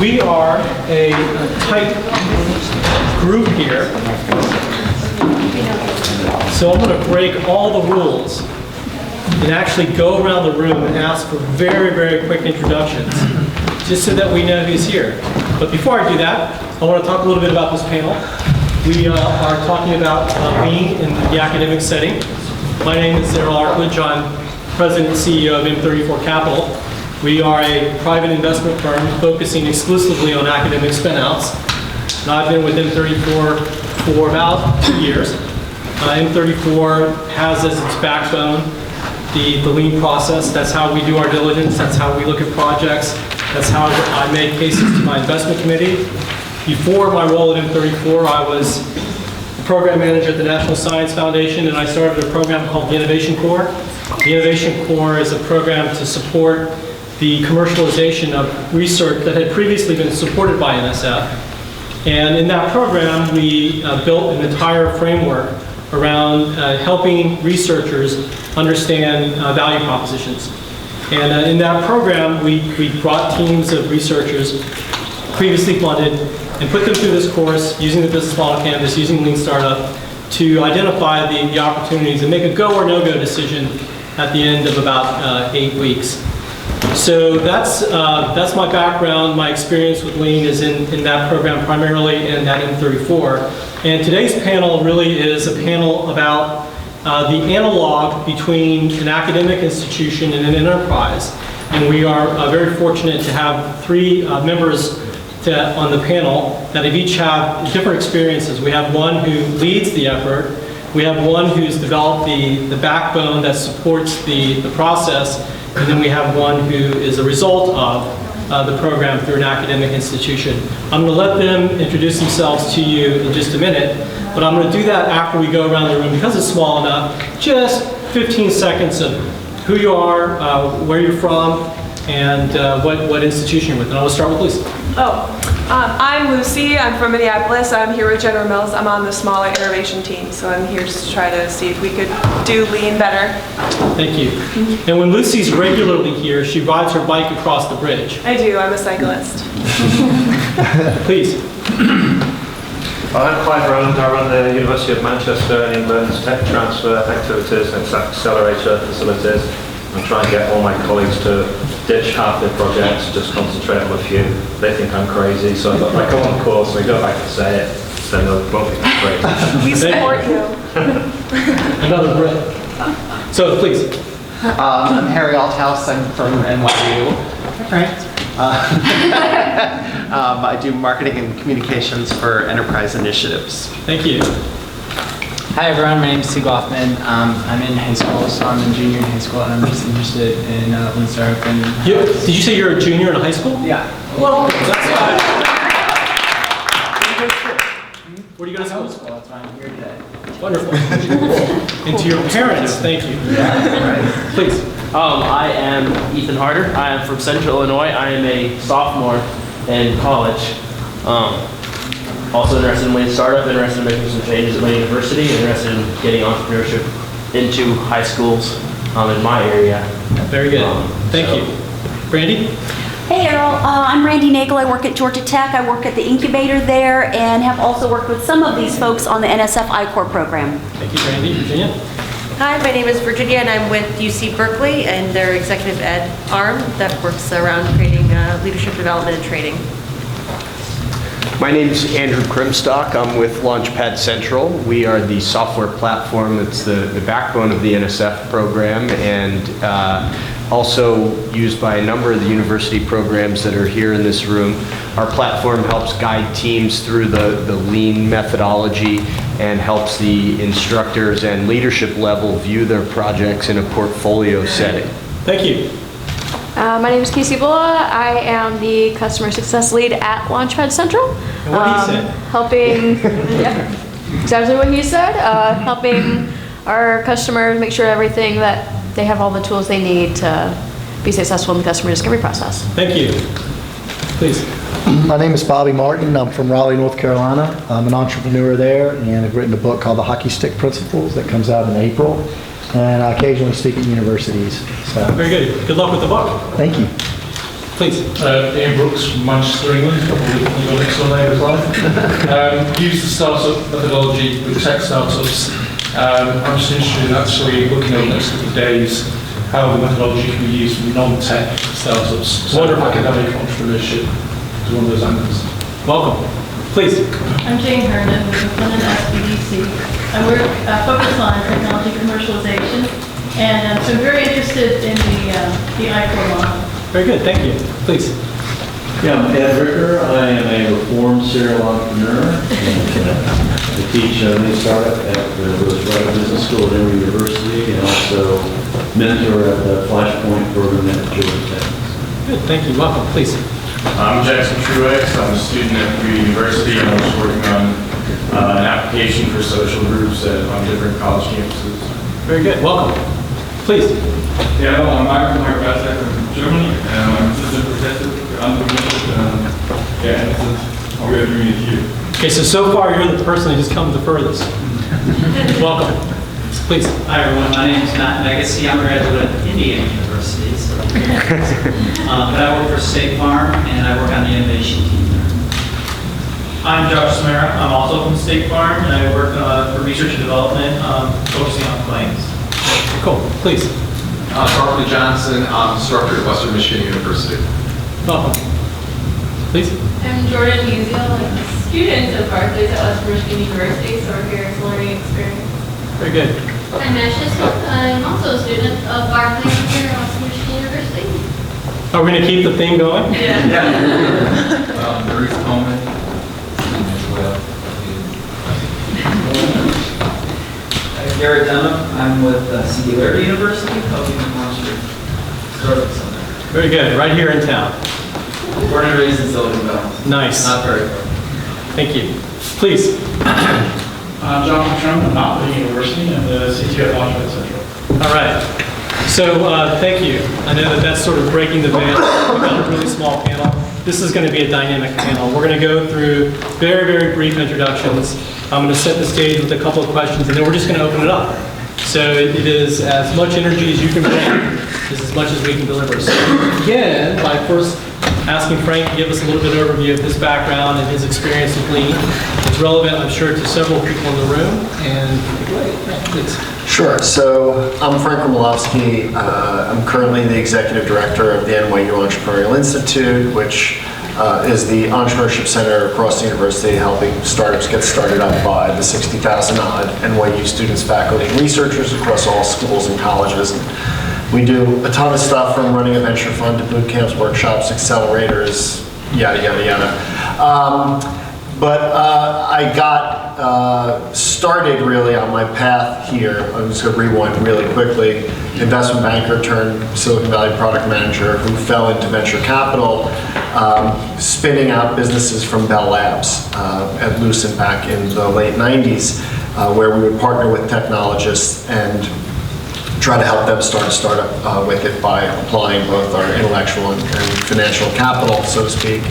We are a tight group here, so I'm going to break all the rules and actually go around the room and ask for very, very quick introductions, just so that we know who's here. But before I do that, I want to talk a little bit about this panel. We are talking about lean in the academic setting. My name is Errol Artledge. I'm President and CEO of M34 Capital. We are a private investment firm focusing exclusively on academic spin-outs. And I've been with M34 for about 2 years. M34 has as its backbone the lean process. That's how we do our diligence. That's how we look at projects. That's how I make cases to my investment committee. Before my role at M34, I was the program manager at the National Science Foundation, and I started a program called the Innovation Corps. The Innovation Corps is a program to support the commercialization of research that had previously been supported by NSF. And in that program, we built an entire framework around helping researchers understand value propositions. And in that program, we brought teams of researchers previously funded and put them through this course using the business model canvas, using Lean Startup, to identify the opportunities and make a go or no-go decision at the end of about 8 weeks. So that's my background. My experience with Lean is in that program primarily and at M34. And today's panel really is a panel about the analog between an academic institution and an enterprise. And we are very fortunate to have 3 members on the panel that each have different experiences. We have one who leads the effort. We have one who's developed the backbone that supports the process. And then we have one who is a result of the program through an academic institution. I'm going to let them introduce themselves to you in just a minute, but I'm going to do that after we go around the room because it's small enough. Just 15 seconds of who you are, where you're from, and what institution you're with. And I will start with Lucy. I'm Lucy. I'm from Minneapolis. I'm here with General Mills. I'm on the smaller innovation team, so I'm here to try to see if we could do lean better. Thank you. And when Lucy's regularly here, she rides her bike across the bridge. I do. I'm a cyclist. Please. I'm Clive Rowland. I run the University of Manchester and England's tech transfer activities and accelerator facilities. I'm trying to get all my colleagues to ditch half their projects, just concentrate on a few. They think I'm crazy, so if I go on the course and I go back and say it, then they won't think I'm crazy. We support you. Another Brit. So please. I'm Harry Althouse. I'm from NYU. I do marketing and communications for enterprise initiatives. Thank you. Hi everyone, my name is Steve Goffman. I'm in high school, so I'm a junior in high school, and I'm just interested in Lean Startup. Did you say you're a junior in high school? Yeah. Well, that's fine. Where do you go to school? That's why I'm here today. Wonderful. And to your parents, thank you. Yeah, Please. I am Ethan Harder. I am from Central Illinois. I am a sophomore in college. Also interested in Lean Startup, interested in making some changes at my university, interested in getting entrepreneurship into high schools in my area. Very good. Thank you. Brandy? Hey Errol, I'm Randy Nagel. I work at Georgia Tech. I work at the incubator there and have also worked with some of these folks on the NSF I-Corps program. Thank you, Brandy. Virginia? Hi, my name is Virginia and I'm with UC Berkeley and their executive ed arm that works around creating leadership development and training. My name is Andrew Krimstock. I'm with Launchpad Central. We are the software platform that's the backbone of the NSF program and also used by a number of the university programs that are here in this room. Our platform helps guide teams through the lean methodology and helps the instructors and leadership level view their projects in a portfolio setting. Thank you. My name is Casey Bulla. I am the customer success lead at Launchpad Central. And what he said. Helping, yeah, exactly what he said. Helping our customers make sure everything that they have all the tools they need to be successful in the customer discovery process. Thank you. Please. My name is Bobby Martin. I'm from Raleigh, North Carolina. I'm an entrepreneur there and I've written a book called The Hockey Stick Principles that comes out in April. And I occasionally speak at universities. So. Very good. Good luck with the book. Thank you. Please. Ian Brooks from Manchester, England, probably your next door neighbour's life. Use the startup methodology with tech startups. I'm just interested in actually looking over the next couple of days how the methodology can be used for non-tech startups. So Wonderful. academic entrepreneurship is one of those angles. Welcome. Please. I'm Jane Herndon with Flynn SBDC. I work focus on technology commercialization, and so I'm very interested in the ICOR model. Very good. Thank you. Please. Yeah, I'm Ed Ricker. I am a reformed serial entrepreneur. I teach lean startup at the Roosevelt Business School at Emory University, and also mentor at the Flashpoint program at Georgia Tech. Good. Thank you. Welcome. Please. I'm Jackson Truex. I'm a student at Purdue University, and I'm just working on an application for social groups on different college campuses. Very good. Welcome. Please. Yeah, I'm Michael Bassek from Germany, and I'm assistant professor under and this is how we're doing it here. Okay, so far you're the person who's come the furthest. Welcome. Please. Hi everyone, my name is Matt Megacy. I'm a graduate of Indiana University. But I work for State Farm and I work on the innovation team there. I'm Josh Samara. I'm also from State Farm and I work for research and development, focusing on claims. Cool. Please. Charlie Johnson, I'm instructor at Western Michigan University. Welcome. Please. I'm Jordan Musial. I'm a student of Barclays at Western Michigan University, so we're here. It's a learning experience. Very good. I'm Ashley Smith. I'm also a student of Barclays here at Western Michigan University. Are we going to keep the theme going? Yeah. Ruth Coleman. Garrett Dunham. I'm with Singularity University, helping them launch their startups on there. Very good. Right here in town. Born and raised in Silicon Valley. Nice. Not very far. Thank you. Please. I'm John Trump. I'm at the university and the CTO at Launchpad Central. All right. So thank you. I know that's sort of breaking the veil. We've got a really small panel. This is going to be a dynamic panel. We're going to go through very, very brief introductions. I'm going to set the stage with a couple of questions, and then we're just going to open it up. So it is as much energy as you can bring, is as much as we can deliver. So again, by first asking Frank to give us a little bit of overview of his background and his experience with Lean. It's relevant, I'm sure, to several people in the room. And yeah, please. Sure. So I'm Frank Romalowski. I'm currently the executive director of the NYU Entrepreneurial Institute, which is the entrepreneurship center across the university, helping startups get started up by the 60,000 odd NYU students, faculty, and researchers across all schools and colleges. And we do a ton of stuff, from running a venture fund to boot camps, workshops, accelerators, yada, yada, yada. But I got started really on my path here. I'm just going to rewind really quickly. Investment banker turned Silicon Valley product manager who fell into venture capital, spinning out businesses from Bell Labs at Lucent back in the late 90s, where we would partner with technologists and try to help them start a startup with it by applying both our intellectual and financial capital, so to speak,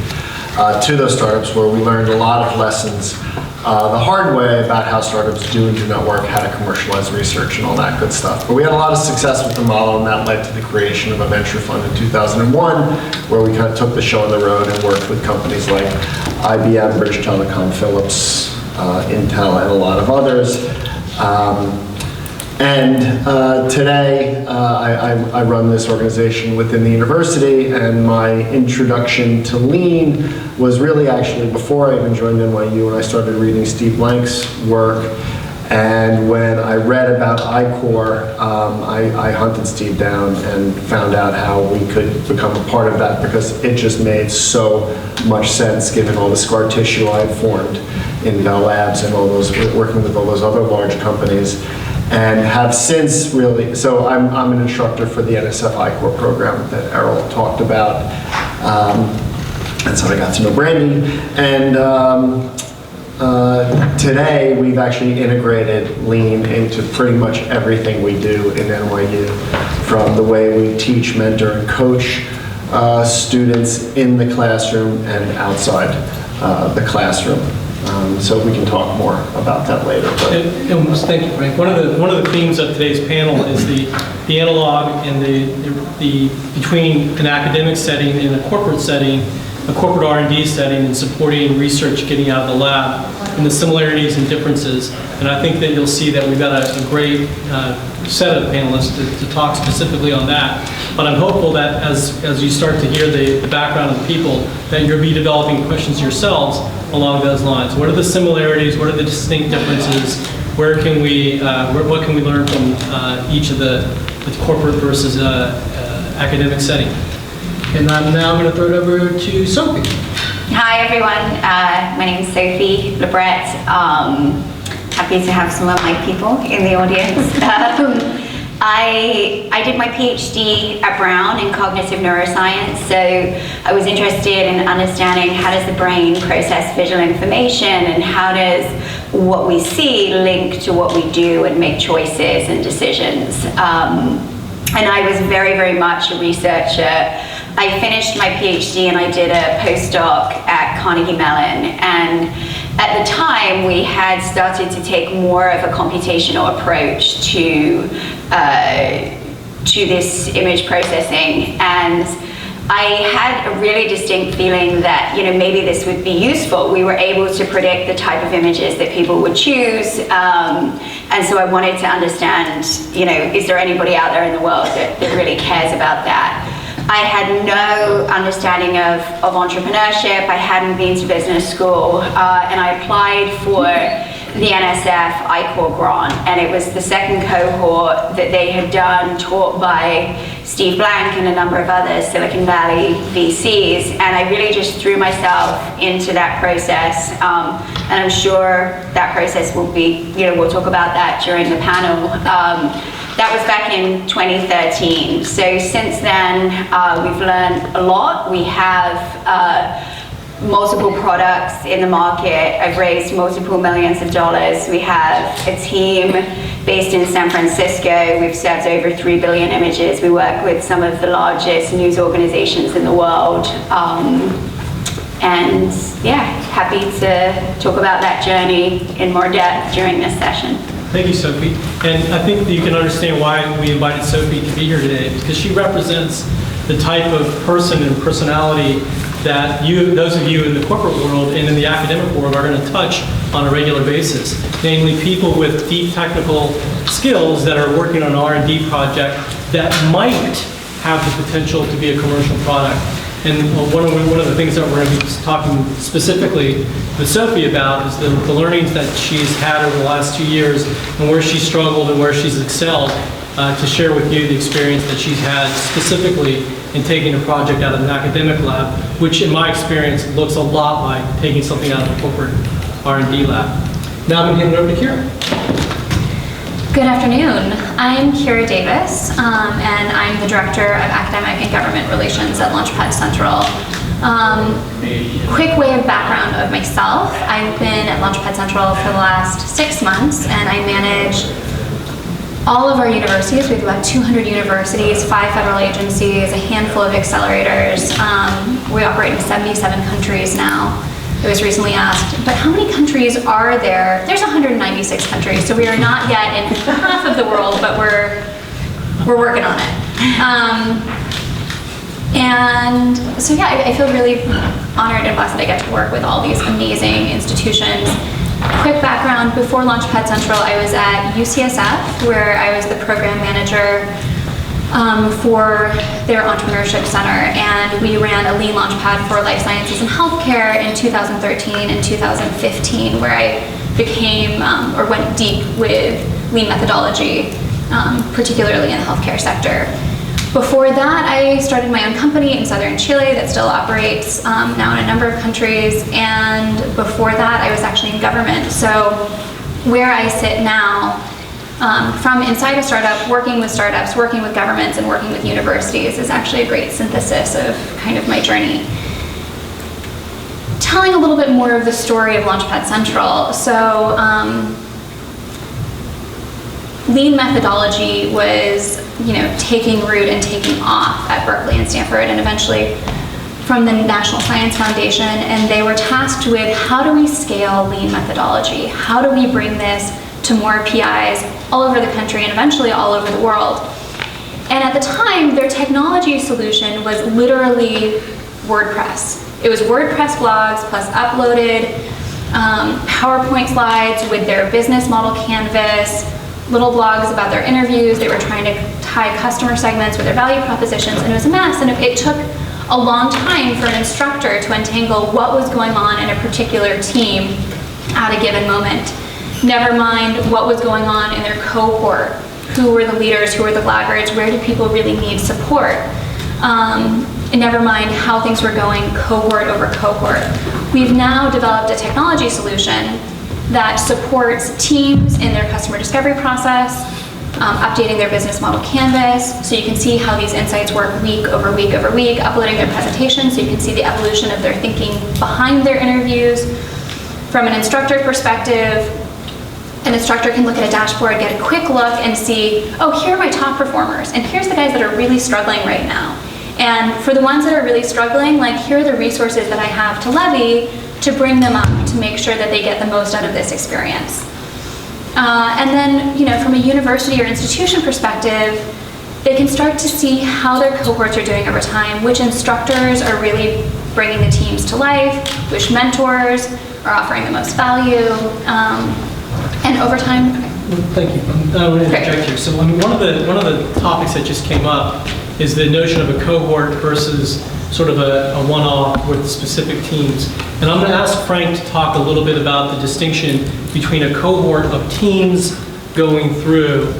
to those startups, where we learned a lot of lessons the hard way about how startups do and do not work, how to commercialize research and all that good stuff. But we had a lot of success with the model, and that led to the creation of a venture fund in 2001, where we kind of took the show on the road and worked with companies like IBM, British Telecom, Philips, Intel, and a lot of others. Today, I run this organization within the university, and my introduction to Lean was really actually before I even joined NYU, when I started reading Steve Blank's work. And when I read about ICOR, I hunted Steve down and found out how we could become a part of that, because it just made so much sense given all the scar tissue I had formed in Bell Labs and all those, working with all those other large companies. And have since really, so I'm an instructor for the NSF ICOR program that Errol talked about. And so I got to know Brandy. And today we've actually integrated Lean into pretty much everything we do in NYU, from the way we teach, mentor, and coach students in the classroom and outside the classroom. So we can talk more about that later. Thank you, Frank. One of the themes of today's panel is the analog and the between an academic setting and a corporate setting, a corporate R&D setting, and supporting research getting out of the lab, and the similarities and differences. And I think that you'll see that we've got a great set of panelists to talk specifically on that. But I'm hopeful that as you start to hear the background of the people, that you'll be developing questions yourselves along those lines. What are the similarities? What are the distinct differences? Where can we, what can we learn from each of the corporate versus academic setting? And I'm now going to throw it over to Sophie. Hi everyone, my name is Sophie Lebret. Happy to have some of my people in the audience. I did my PhD at Brown in cognitive neuroscience, so I was interested in understanding how does the brain process visual information and how does what we see link to what we do and make choices and decisions. And I was very, very much a researcher. I finished my PhD and I did a postdoc at Carnegie Mellon, and at the time we had started to take more of a computational approach to this image processing, and I had a really distinct feeling that, you know, maybe this would be useful. We were able to predict the type of images that people would choose, and so I wanted to understand, you know, is there anybody out there in the world that really cares about that? I had no understanding of entrepreneurship. I hadn't been to business school, and I applied for the NSF I-Corps grant, and it was the second cohort that they had done, taught by Steve Blank and a number of other Silicon Valley VCs, and I really just threw myself into that process, and I'm sure that process will be, you know, we'll talk about that during the panel. That was back in 2013. So since then, we've learned a lot. We have multiple products in the market. I've raised multiple millions of dollars. We have a team based in San Francisco. We've served over 3 billion images. We work with some of the largest news organizations in the world. And yeah, happy to talk about that journey in more depth during this session. Thank you, Sophie. And I think that you can understand why we invited Sophie to be here today, because she represents the type of person and personality that those of you in the corporate world and in the academic world are going to touch on a regular basis. Namely, people with deep technical skills that are working on an R&D project that might have the potential to be a commercial product. And one of the things that we're going to be talking specifically with Sophie about is the learnings that she's had over the last 2 years and where she struggled and where she's excelled, to share with you the experience that she's had specifically in taking a project out of an academic lab, which in my experience looks a lot like taking something out of a corporate R&D lab. Now I'm going to hand it over to Kira. Good afternoon. I'm Kira Davis, and I'm the Director of Academic and Government Relations at Launchpad Central. Quick way of background of myself. I've been at Launchpad Central for the last 6 months, and I manage all of our universities. We have about 200 universities, 5 federal agencies, a handful of accelerators. We operate in 77 countries now. I was recently asked, but how many countries are there? There's 196 countries, so we are not yet in half of the world, but we're working on it. And so yeah, I feel really honored and blessed that I get to work with all these amazing institutions. Quick background, before Launchpad Central, I was at UCSF, where I was the program manager for their entrepreneurship center, and we ran a lean launchpad for life sciences and healthcare in 2013 and 2015, where I became or went deep with lean methodology, particularly in the healthcare sector. Before that, I started my own company in southern Chile that still operates now in a number of countries, and before that I was actually in government. So where I sit now, from inside a startup, working with startups, working with governments, and working with universities is actually a great synthesis of kind of my journey. Telling a little bit more of the story of Launchpad Central. So lean methodology was, taking root and taking off at Berkeley and Stanford, and eventually from the National Science Foundation, and they were tasked with how do we scale lean methodology? How do we bring this to more PIs all over the country and eventually all over the world? And at the time, their technology solution was literally WordPress. It was WordPress blogs plus uploaded PowerPoint slides with their business model canvas, little blogs about their interviews. They were trying to tie customer segments with their value propositions, and it was a mess. And it took a long time for an instructor to untangle what was going on in a particular team at a given moment. Never mind what was going on in their cohort. Who were the leaders, who were the laggards, where did people really need support? And never mind how things were going cohort over cohort. We've now developed a technology solution that supports teams in their customer discovery process, updating their business model canvas, so you can see how these insights work week over week over week, uploading their presentation so you can see the evolution of their thinking behind their interviews. From an instructor perspective, an instructor can look at a dashboard, get a quick look and see, oh, here are my top performers, and here's the guys that are really struggling right now. And for the ones that are really struggling, like, here are the resources that I have to levy to bring them up to make sure that they get the most out of this experience. And then, from a university or institution perspective, they can start to see how their cohorts are doing over time, which instructors are really bringing the teams to life, which mentors are offering the most value, and over time. Thank you. I want to interject here. So, one of the topics that just came up is the notion of a cohort versus sort of a one-off with specific teams. And I'm going to ask Frank to talk a little bit about the distinction between a cohort of teams going through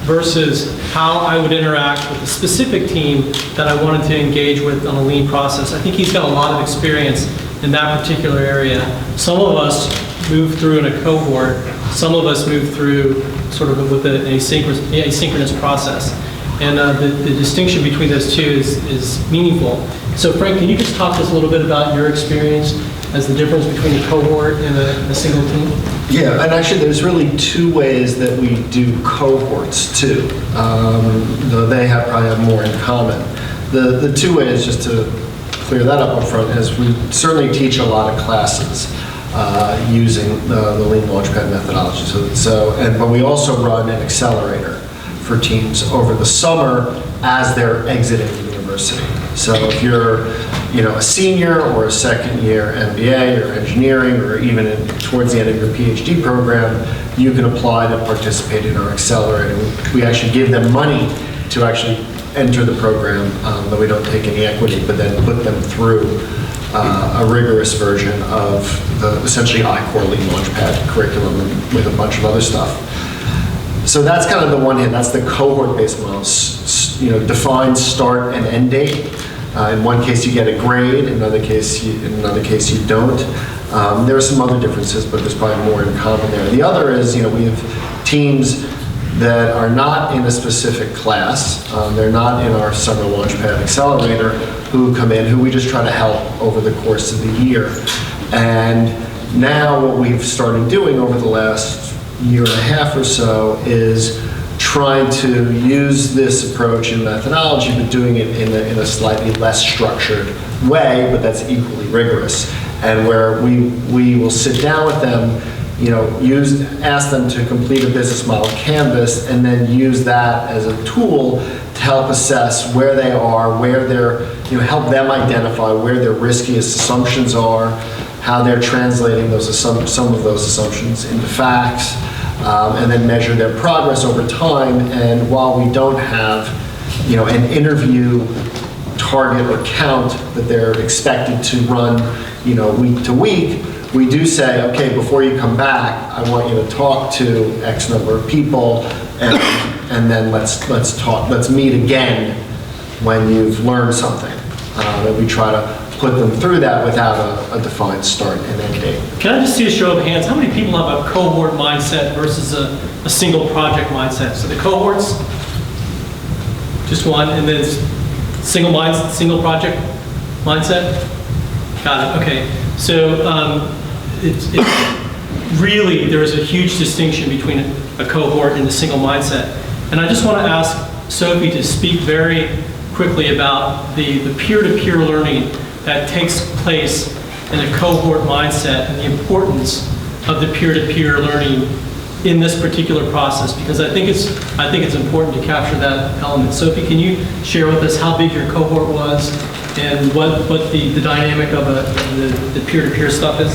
versus how I would interact with a specific team that I wanted to engage with on a lean process. I think he's got a lot of experience in that particular area. Some of us move through in a cohort, some of us move through sort of with an asynchronous process. And the distinction between those two is meaningful. So Frank, can you just talk to us a little bit about your experience as the difference between a cohort and a single team? Yeah, and actually there's really two ways that we do cohorts too. Though they probably have more in common. The two ways, just to clear that up front, is we certainly teach a lot of classes using the Lean Launchpad methodology. But we also run an accelerator for teams over the summer as they're exiting the university. So if you're a senior or a second year MBA or engineering or even towards the end of your PhD program, you can apply to participate in our accelerator. We actually give them money to actually enter the program, though we don't take any equity, but then put them through a rigorous version of the essentially I-Core Lean Launchpad curriculum with a bunch of other stuff. So that's kind of the one hand, that's the cohort-based model. Defined start and end date. In one case you get a grade, in another case you don't. There are some other differences, but there's probably more in common there. The other is, we have teams that are not in a specific class. They're not in our Summer Launchpad Accelerator, who come in, who we just try to help over the course of the year. And now what we've started doing over the last year and a half or so is trying to use this approach and methodology, but doing it in a slightly less structured way, but that's equally rigorous. And where we will sit down with them, ask them to complete a business model canvas, and then use that as a tool to help assess where they are, where they're, help them identify where their riskiest assumptions are, how they're translating some of those assumptions into facts, and then measure their progress over time. And while we don't have, an interview target or count that they're expected to run, week to week, we do say, okay, before you come back, I want you to talk to X number of people, and then let's meet again when you've learned something. And we try to put them through that without a defined start and end date. Can I just see a show of hands? How many people have a cohort mindset versus a single project mindset? So the cohorts, just one, and then single project mindset? Got it, okay. So it's really, there is a huge distinction between a cohort and a single mindset. And I just want to ask Sophie to speak very quickly about the peer-to-peer learning that takes place in a cohort mindset and the importance of the peer-to-peer learning in this particular process? Because I think it's important to capture that element. Sophie, can you share with us how big your cohort was and what the dynamic of the peer-to-peer stuff is?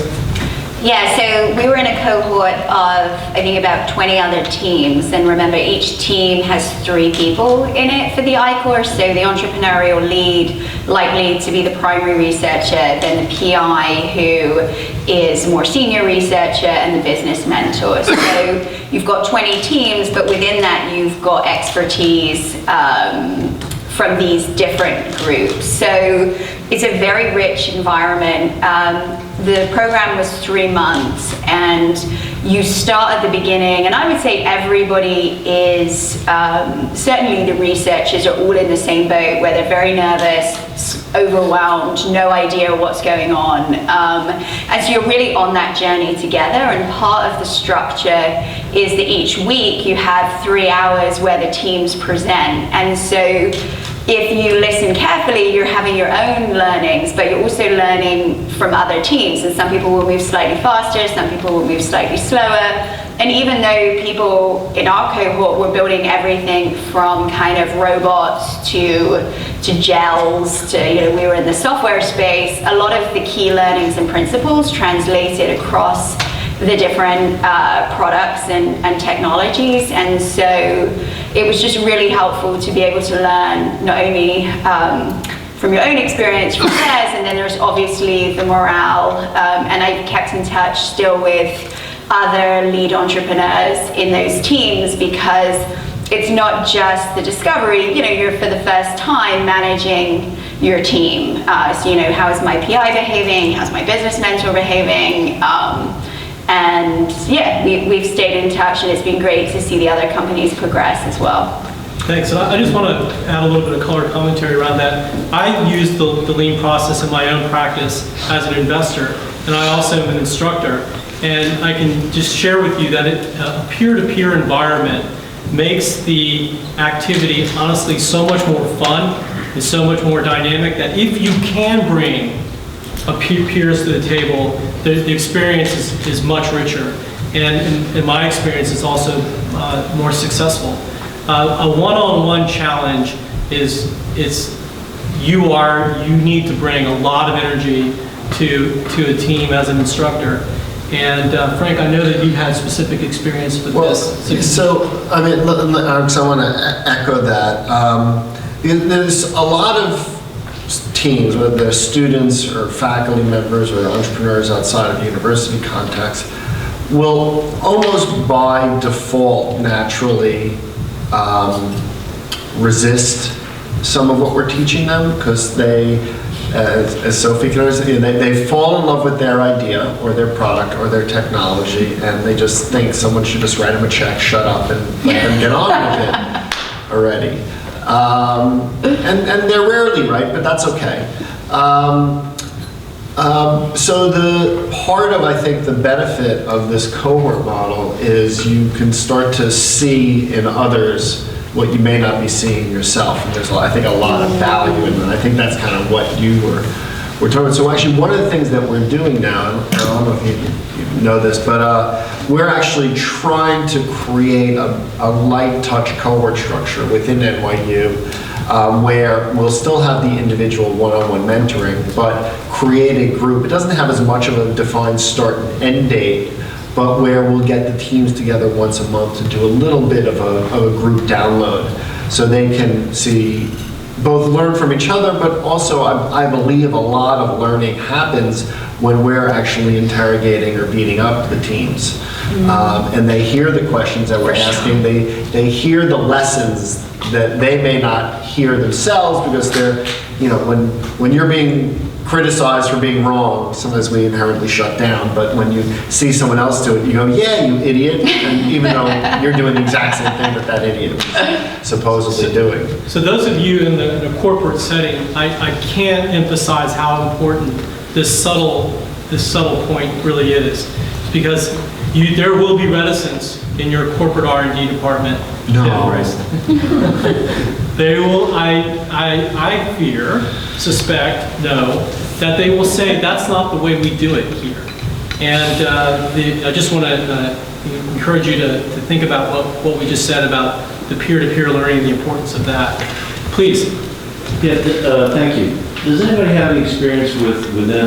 Yeah, so we were in a cohort of, I think, about 20 other teams. And remember, each team has 3 people in it for the I-course. So the entrepreneurial lead, likely to be the primary researcher, then the PI, who is more senior researcher, and the business mentor. So you've got 20 teams, but within that, you've got expertise from these different groups. So it's a very rich environment. The program was 3 months, and you start at the beginning, and I would say everybody is, certainly the researchers are all in the same boat, where they're very nervous, overwhelmed, no idea what's going on. And so you're really on that journey together, and part of the structure is that each week you have 3 hours where the teams present. And so if you listen carefully, you're having your own learnings, but you're also learning from other teams. And some people will move slightly faster, some people will move slightly slower. And even though people in our cohort were building everything from kind of robots to gels to, we were in the software space, a lot of the key learnings and principles translated across the different products and technologies. And so it was just really helpful to be able to learn not only from your own experience, from theirs, and then there's obviously the morale. And I've kept in touch still with other lead entrepreneurs in those teams, because it's not just the discovery, you're for the first time managing your team. So, how is my PI behaving? How's my business mentor behaving? And yeah, we've stayed in touch, and it's been great to see the other companies progress as well. Thanks. And I just want to add a little bit of color commentary around that. I use the lean process in my own practice as an investor, and I also am an instructor. And I can just share with you that a peer-to-peer environment makes the activity honestly so much more fun and so much more dynamic, that if you can bring peers to the table, the experience is much richer. And in my experience, it's also more successful. A one-on-one challenge is you need to bring a lot of energy to a team as an instructor. And Frank, I know that you've had specific experience with this. So, I mean, so I want to echo that. There's a lot of teams, whether they're students or faculty members or entrepreneurs outside of the university context, will almost by default naturally resist some of what we're teaching them, because they, as Sophie can understand, they fall in love with their idea or their product or their technology, and they just think someone should just write them a check, shut up, and let them get on with it already. And they're rarely right, but that's okay. So the part of, I think, the benefit of this cohort model is you can start to see in others what you may not be seeing yourself. And there's, I think, a lot of value in that. I think that's kind of what you were talking. So actually, one of the things that we're doing now, and I don't know if you know this, but we're actually trying to create a light touch cohort structure within NYU, where we'll still have the individual one-on-one mentoring, but create a group. It doesn't have as much of a defined start and end date, but where we'll get the teams together once a month to do a little bit of a group download, so they can see, both learn from each other, but also I believe a lot of learning happens when we're actually interrogating or beating up the teams. And they hear the questions that we're asking, they hear the lessons that they may not hear themselves, because they're, when you're being criticized for being wrong, sometimes we inherently shut down, but when you see someone else do it, you go, yeah, you idiot, and even though you're doing the exact same thing that idiot was supposedly doing. So those of you in the corporate setting, I can't emphasize how important this subtle point really is, because there will be reticence in your corporate R&D department. No. They will, I suspect, that they will say that's not the way we do it here. And I just want to encourage you to think about what we just said about the peer-to-peer learning and the importance of that. Please. Yeah, thank you. Does anybody have any experience within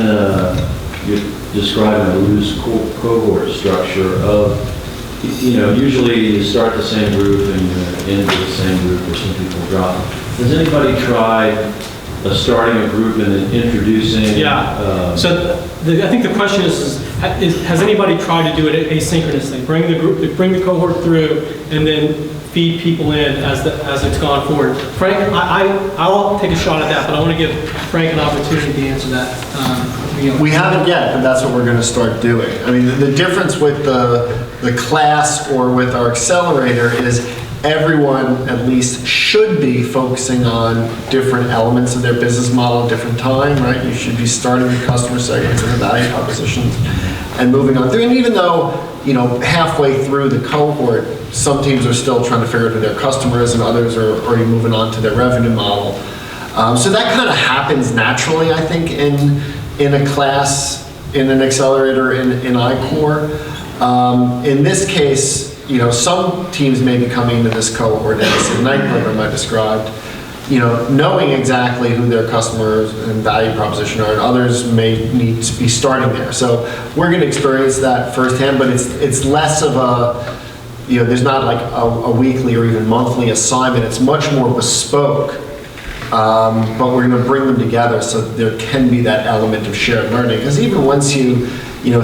you're describing a loose cohort structure of, usually you start the same group and you end with the same group, or some people drop. Has anybody tried starting a group and then introducing? Yeah. So I think the question is, has anybody tried to do it asynchronously? Bring the cohort through, and then feed people in as it's gone forward. Frank, I'll take a shot at that, but I want to give Frank an opportunity to answer that. We haven't yet, but that's what we're going to start doing. I mean, the difference with the class or with our accelerator is everyone at least should be focusing on different elements of their business model at different time, right? You should be starting with customer segments and the value propositions and moving on through. And even though, halfway through the cohort, some teams are still trying to figure out who their customer is and others are already moving on to their revenue model. So that kind of happens naturally, I think, in a class, in an accelerator, in I-Core. In this case, some teams may be coming into this cohort as a night program I described, knowing exactly who their customers and value proposition are, and others may need to be starting there. So we're going to experience that firsthand, but it's less of a, there's not like a weekly or even monthly assignment. It's much more bespoke, but we're going to bring them together so there can be that element of shared learning. Because even once you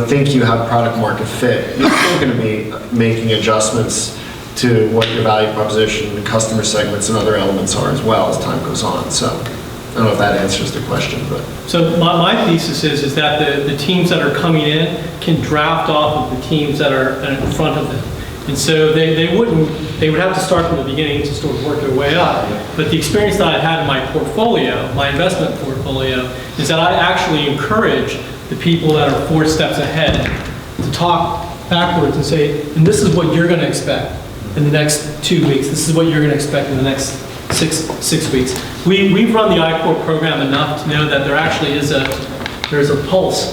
think you have product market fit, you're still going to be making adjustments to what your value proposition and customer segments and other elements are as well as time goes on. So I don't know if that answers the question, but. So my thesis is that the teams that are coming in can draft off of the teams that are in front of them. And so they would have to start from the beginning to sort of work their way up. But the experience that I've had in my portfolio, my investment portfolio, is that I actually encourage the people that are 4 steps ahead to talk backwards and say, and this is what you're going to expect in the next 2 weeks. This is what you're going to expect in the next six weeks. We've run the I-Core program enough to know that there actually is there's a pulse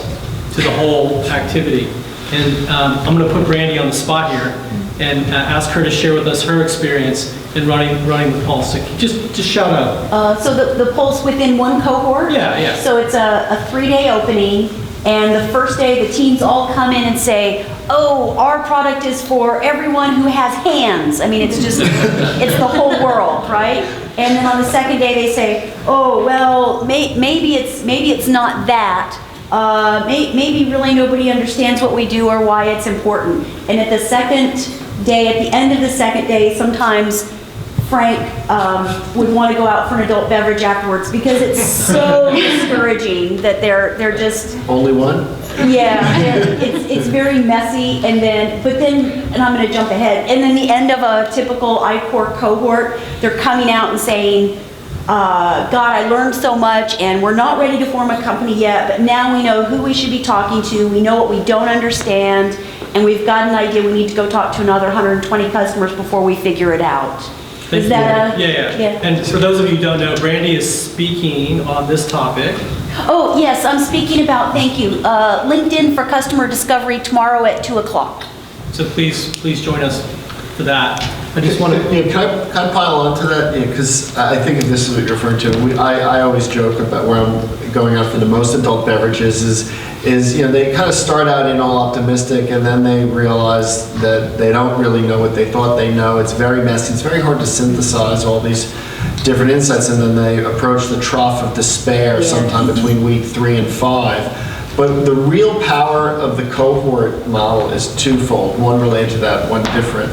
to the whole activity. And I'm going to put Brandy on the spot here and ask her to share with us her experience in running the pulse. So just shout out. So the pulse within one cohort? Yeah. So it's a 3-day opening, and the first day the teams all come in and say, oh, our product is for everyone who has hands. I mean, it's just, it's the whole world, right? And then on the second day they say, oh, well, maybe it's not that. Maybe really nobody understands what we do or why it's important. And at the end of the second day, sometimes Frank would want to go out for an adult beverage afterwards because it's so discouraging that they're just... Only one? Yeah, it's very messy, and I'm going to jump ahead, and then the end of a typical I-Core cohort, they're coming out and saying, God, I learned so much, and we're not ready to form a company yet, but now we know who we should be talking to, we know what we don't understand, and we've got an idea we need to go talk to another 120 customers before we figure it out. Is that yeah. And for those of you who don't know, Brandy is speaking on this topic. Oh, yes, I'm speaking about, thank you, LinkedIn for customer discovery tomorrow at 2 o'clock. So please join us for that. I just want to... Can I pile on to that? Because I think if this is what you're referring to, I always joke about where I'm going out for the most adult beverages is they kind of start out in all optimistic, and then they realize that they don't really know what they thought they know. It's very messy. It's very hard to synthesize all these different insights, and then they approach the trough of despair sometime between week 3 and 5. But the real power of the cohort model is twofold. One related to that, one different.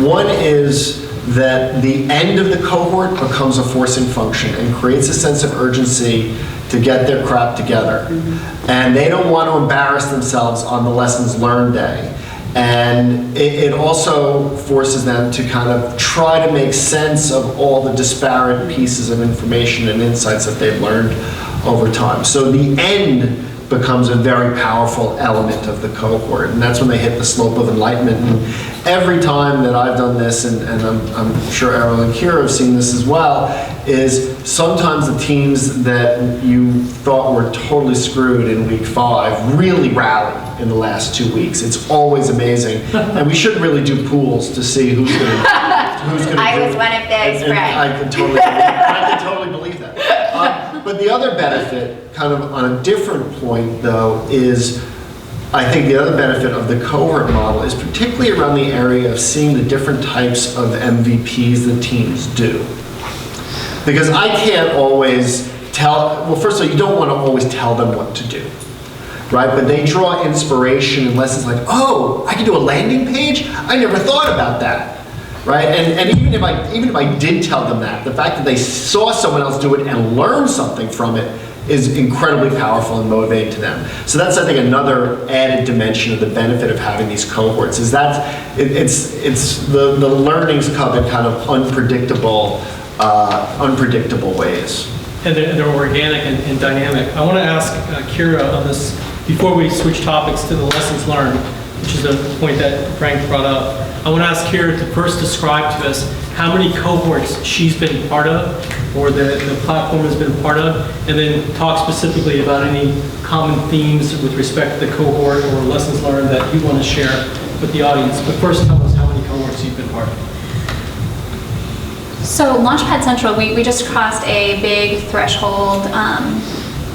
One is that the end of the cohort becomes a forcing function and creates a sense of urgency to get their crap together. And they don't want to embarrass themselves on the lessons learned day. And it also forces them to kind of try to make sense of all the disparate pieces of information and insights that they've learned over time. So the end becomes a very powerful element of the cohort, and that's when they hit the slope of enlightenment. And every time that I've done this, and I'm sure Errol and Kira have seen this as well, is sometimes the teams that you thought were totally screwed in week 5 really rally in the last 2 weeks. It's always amazing. And we should really do pools to see who's going to I was one of those, and right? I can totally believe that. But the other benefit, kind of on a different point though, is I think the other benefit of the cohort model is particularly around the area of seeing the different types of MVPs that teams do. Because I can't always tell, well, first of all, you don't want to always tell them what to do, right? But they draw inspiration in lessons like, oh, I can do a landing page? I never thought about that, right? And even if I did tell them that, the fact that they saw someone else do it and learned something from it is incredibly powerful and motivating to them. So that's, I think, another added dimension of the benefit of having these cohorts, is that it's the learnings come in kind of unpredictable ways. And they're organic and dynamic. I want to ask Kira on this, before we switch topics to the lessons learned, which is the point that Frank brought up. I want to ask Kira to first describe to us how many cohorts she's been part of, or the platform has been part of, and then talk specifically about any common themes with respect to the cohort or lessons learned that you want to share with the audience. But first, tell us how many cohorts you've been part of. So Launchpad Central, we just crossed a big threshold.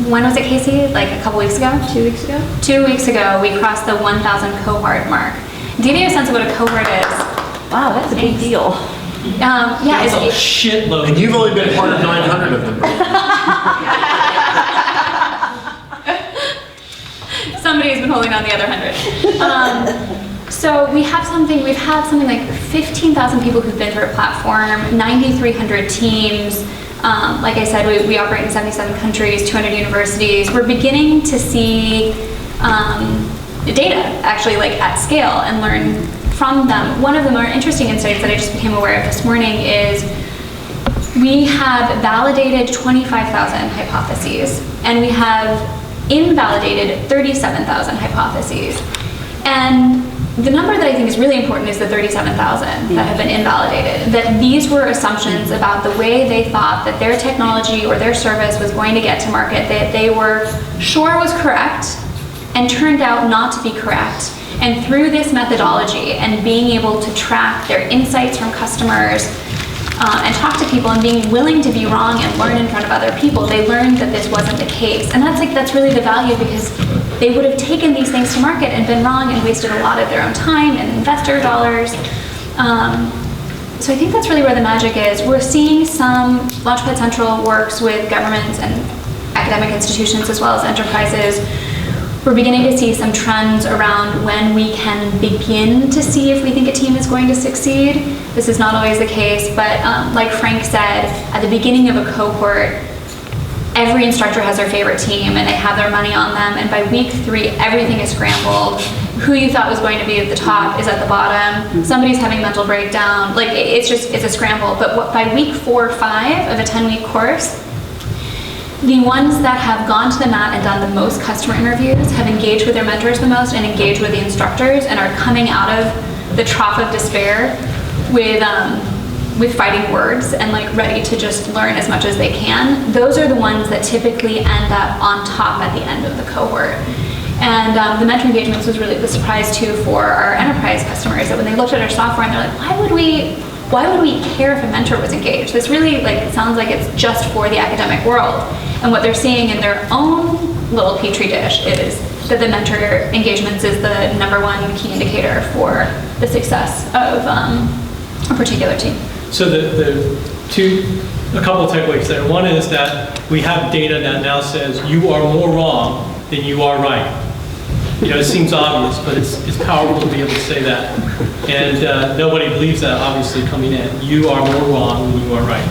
When was it, Casey? Like a couple weeks ago? 2 weeks ago? 2 weeks ago, we crossed the 1,000 cohort mark. To give you a sense of what a cohort is. Wow, that's a big deal. Yeah, that's a shitload. And you've only been part of 900 of them. Somebody's been holding on the other 100. So we've had something like 15,000 people who've been through our platform, 9,300 teams. Like I said, we operate in 77 countries, 200 universities. We're beginning to see data actually like at scale and learn from them. One of the more interesting insights that I just became aware of this morning is we have validated 25,000 hypotheses and we have invalidated 37,000 hypotheses. And the number that I think is really important is the 37,000 that have been invalidated. That these were assumptions about the way they thought that their technology or their service was going to get to market that they were sure was correct and turned out not to be correct. And through this methodology and being able to track their insights from customers and talk to people and being willing to be wrong and learn in front of other people, they learned that this wasn't the case. And that's really the value, because they would have taken these things to market and been wrong and wasted a lot of their own time and investor dollars. So I think that's really where the magic is. We're seeing some, Launchpad Central works with governments and academic institutions as well as enterprises. We're beginning to see some trends around when we can begin to see if we think a team is going to succeed. This is not always the case, but like Frank said, at the beginning of a cohort, every instructor has their favorite team and they have their money on them, and by week 3, everything is scrambled. Who you thought was going to be at the top is at the bottom. Somebody's having mental breakdown. Like, it's a scramble. But by week 4 or 5 of a 10-week course, the ones that have gone to the mat and done the most customer interviews, have engaged with their mentors the most and engaged with the instructors, and are coming out of the trough of despair with fighting words and like ready to just learn as much as they can. Those are the ones that typically end up on top at the end of the cohort. And the mentor engagements was really the surprise too for our enterprise customers, that when they looked at our software and they're like, why would we care if a mentor was engaged? This really it sounds like it's just for the academic world. And what they're seeing in their own little petri dish is that the mentor engagements is the #1 key indicator for the success of a particular team. So a couple of takeaways there. One is that we have data that now says you are more wrong than you are right. It seems obvious, but it's powerful to be able to say that. And nobody believes that, obviously, coming in. You are more wrong than you are right.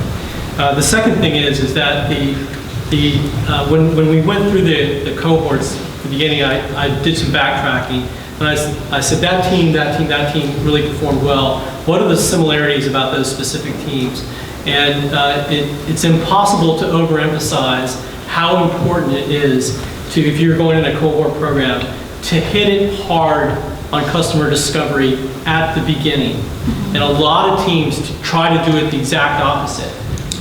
The second thing is that when we went through the cohorts at the beginning, I did some backtracking, and I said that team really performed well. What are the similarities about those specific teams? And it's impossible to overemphasize how important it is to, if you're going in a cohort program, to hit it hard on customer discovery at the beginning. And a lot of teams try to do it the exact opposite.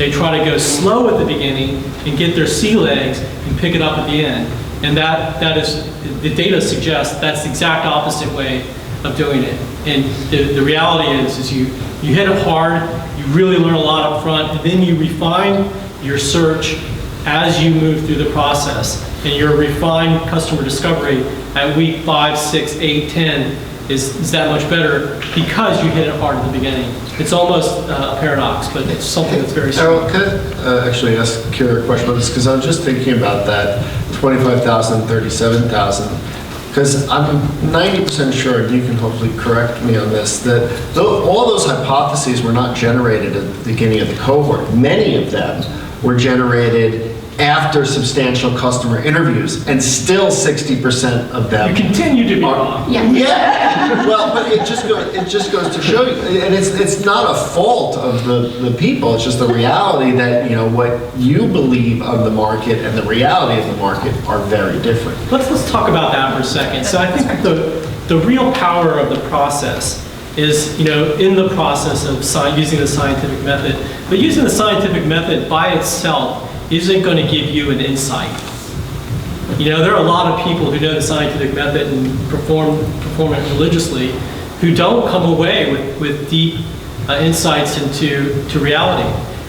They try to go slow at the beginning and get their sea legs and pick it up at the end. And that is, the data suggests that's the exact opposite way of doing it. And the reality is you hit it hard, you really learn a lot up front, and then you refine your search as you move through the process. And your refined customer discovery at week 5, 6, 8, 10 is that much better because you hit it hard at the beginning. It's almost a paradox, but it's something that's very Errol, could I actually ask Kira a question about this? Because I was just thinking about that 25,000, 37,000. Because I'm 90% sure, and you can hopefully correct me on this, that all those hypotheses were not generated at the beginning of the cohort. Many of them were generated after substantial customer interviews, and still 60% of them. You continue to be wrong. Yeah. Well, but it just goes to show you, and it's not a fault of the people. It's just the reality that what you believe of the market and the reality of the market are very different. Let's talk about that for a second. So I think the real power of the process is in the process of using the scientific method. But using the scientific method by itself isn't going to give you an insight. There are a lot of people who know the scientific method and perform it religiously who don't come away with deep insights into reality.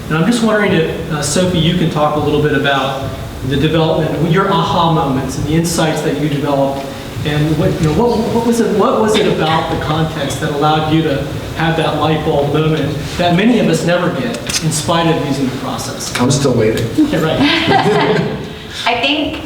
And I'm just wondering if, Sophie, you can talk a little bit about the development, your aha moments and the insights that you developed, and what was it about the context that allowed you to have that light bulb moment that many of us never get in spite of using the process? I'm still waiting. Yeah, right. I think,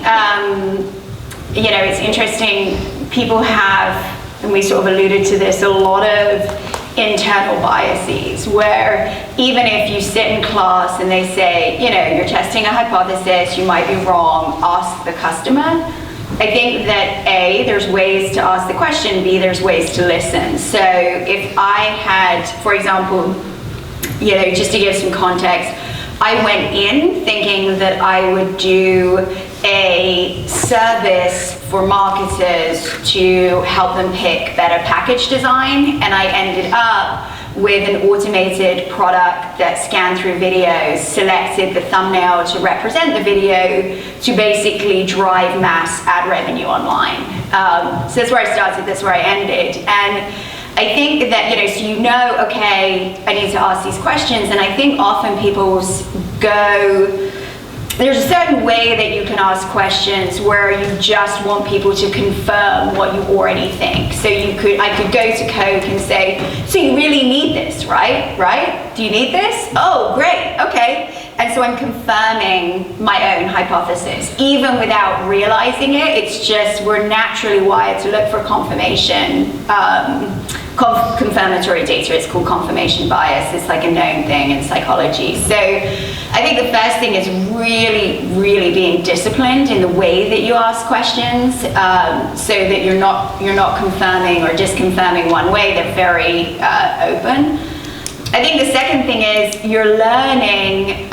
it's interesting, people have, and we sort of alluded to this, a lot of internal biases where even if you sit in class and they say, you're testing a hypothesis, you might be wrong, ask the customer. I think that A, there's ways to ask the question, B, there's ways to listen. So if I had, for example, just to give some context, I went in thinking that I would do a service for marketers to help them pick better package design, and I ended up with an automated product that scanned through videos, selected the thumbnail to represent the video to basically drive mass ad revenue online. So that's where I started, that's where I ended. And I think that, okay, I need to ask these questions, and I think often people go, there's a certain way that you can ask questions where you just want people to confirm what you already think. So I could go to Coke and say, so you really need this, right? Right? Do you need this? Oh, great, okay. And so I'm confirming my own hypothesis, even without realizing it. It's just we're naturally wired to look for confirmation, confirmatory data. It's called confirmation bias. It's like a known thing in psychology. So I think the first thing is really, really being disciplined in the way that you ask questions, so that you're not confirming or disconfirming one way. They're very open. I think the second thing is you're learning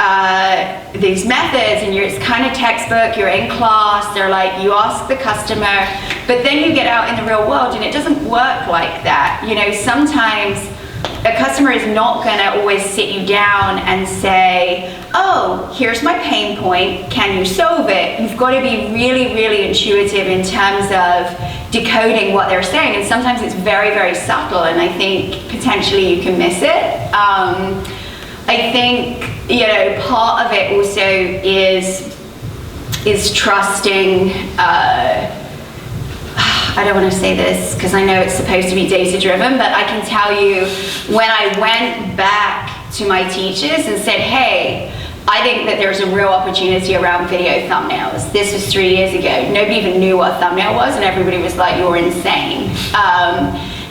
these methods, and it's kind of textbook, you're in class, they're like, you ask the customer, but then you get out in the real world and it doesn't work like that. Sometimes a customer is not going to always sit you down and say, oh, here's my pain point, can you solve it? You've got to be really, really intuitive in terms of decoding what they're saying, and sometimes it's very, very subtle, and I think potentially you can miss it. I think, part of it also is trusting, I don't want to say this because I know it's supposed to be data-driven, but I can tell you when I went back to my teachers and said, hey, I think that there's a real opportunity around video thumbnails. This was 3 years ago. Nobody even knew what a thumbnail was, and everybody was like, you're insane.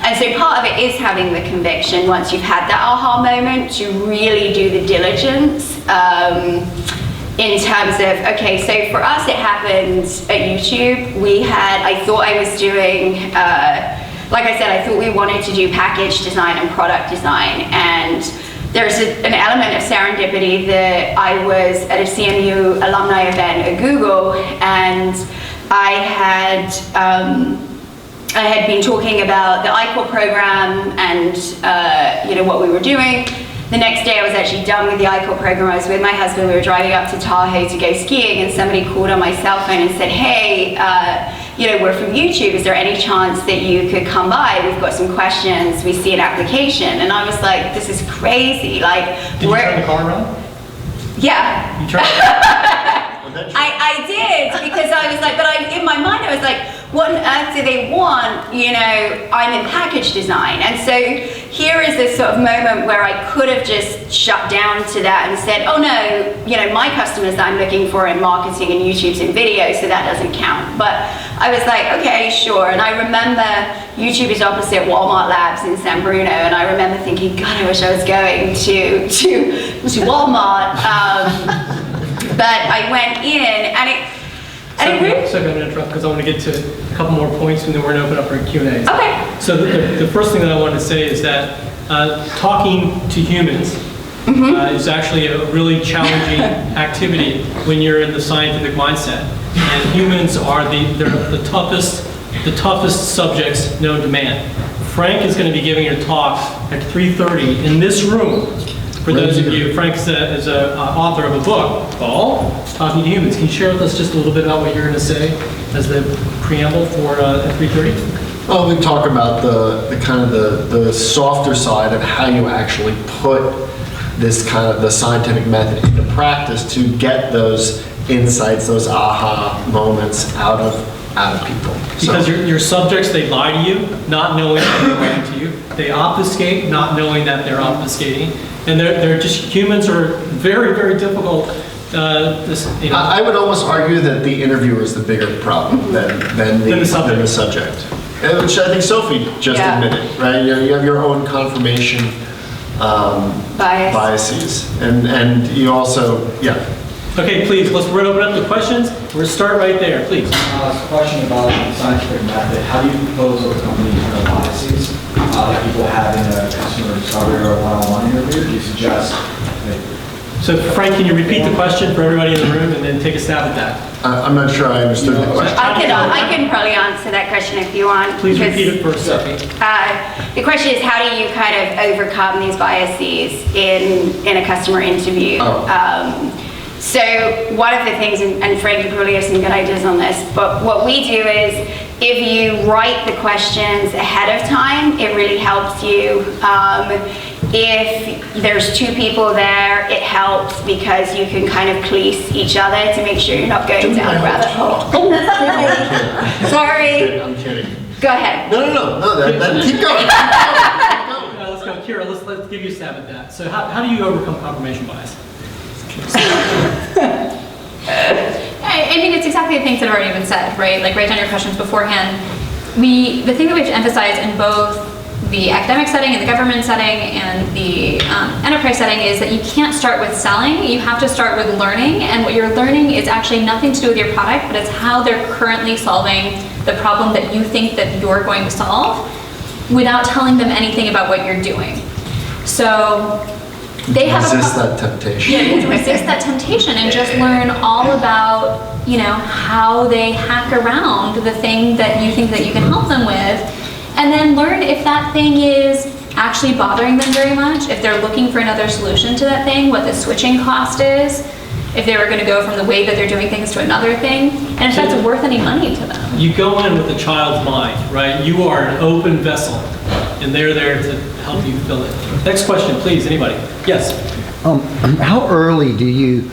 And so part of it is having the conviction, once you've had that aha moment, to really do the diligence in terms of, okay, so for us it happened at YouTube. I thought I was doing, like I said, I thought we wanted to do package design and product design, and there's an element of serendipity that I was at a CMU alumni event at Google, and I had been talking about the IQUIL program and what we were doing. the next day I was actually done with the ICOR program. I was with my husband. We were driving up to Tahoe to go skiing, and somebody called on my cell phone and said, hey, we're from YouTube. Is there any chance that you could come by? We've got some questions. We see an application. And I was like, this is crazy. Like, did you turn the car around? Yeah. You turned I did, because I was like, in my mind I was like, what on earth do they want? I'm in package design. And so here is this sort of moment where I could have just shut down to that and said, oh no, my customers that I'm looking for in marketing and YouTube's in video, so that doesn't count. But I was like, okay, sure. And I remember YouTube is opposite Walmart Labs in San Bruno, and I remember thinking, God, I wish I was going to Walmart. But I went in, and it I'm going to interrupt because I want to get to a couple more points and then we're going to open up for Q&A. Okay. So the first thing that I wanted to say is that talking to humans is actually a really challenging activity when you're in the scientific mindset. And humans are the toughest subjects known to man. Frank is going to be giving a talk at 3:30 in this room. For those of you, Frank is an author of a book called Talking to Humans. Can you share with us just a little bit about what you're going to say as the preamble for at 3:30? Well, we talk about the kind of the softer side of how you actually put this kind of the scientific method into practice to get those insights, those aha moments out of people. Because your subjects, they lie to you, not knowing that they're lying to you. They obfuscate, not knowing that they're obfuscating. And they're just, humans are very, very difficult. I would almost argue that the interviewer is the bigger problem than the subject. Which I think Sophie just admitted, right? You have your own confirmation biases. And you also, Okay, please, let's open up the questions. We'll start right there, please. Question about the scientific method. How do you propose overcoming internal biases that people have in a customer discovery or a one-on-one interview? Do you suggest? So Frank, can you repeat the question for everybody in the room and then take a stab at that? I'm not sure I understood the question. I can probably answer that question if you want. Please repeat it first, Sophie. The question is, how do you kind of overcome these biases in a customer interview? So one of the things, and Frank, you probably have some good ideas on this, but what we do is if you write the questions ahead of time, it really helps you. If there's two people there, it helps because you can kind of police each other to make sure you're not going down a rabbit hole. Sorry. I'm kidding. Go ahead. No, keep going. Let's go, Kira, let's give you a stab at that. So how do you overcome confirmation bias? I mean, it's exactly the things that have already been said, right? Like write down your questions beforehand. The thing that we have to emphasize in both the academic setting and the government setting and the enterprise setting is that you can't start with selling. You have to start with learning, and what you're learning is actually nothing to do with your product, but it's how they're currently solving the problem that you think that you're going to solve without telling them anything about what you're doing. So they have resist that temptation. Yeah, resist that temptation and just learn all about, how they hack around the thing that you think that you can help them with, and then learn if that thing is actually bothering them very much, if they're looking for another solution to that thing, what the switching cost is, if they were going to go from the way that they're doing things to another thing, and if that's worth any money to them. You go in with a child's mind, right? You are an open vessel, and they're there to help you fill it. Next question, please, anybody? Yes? How early do you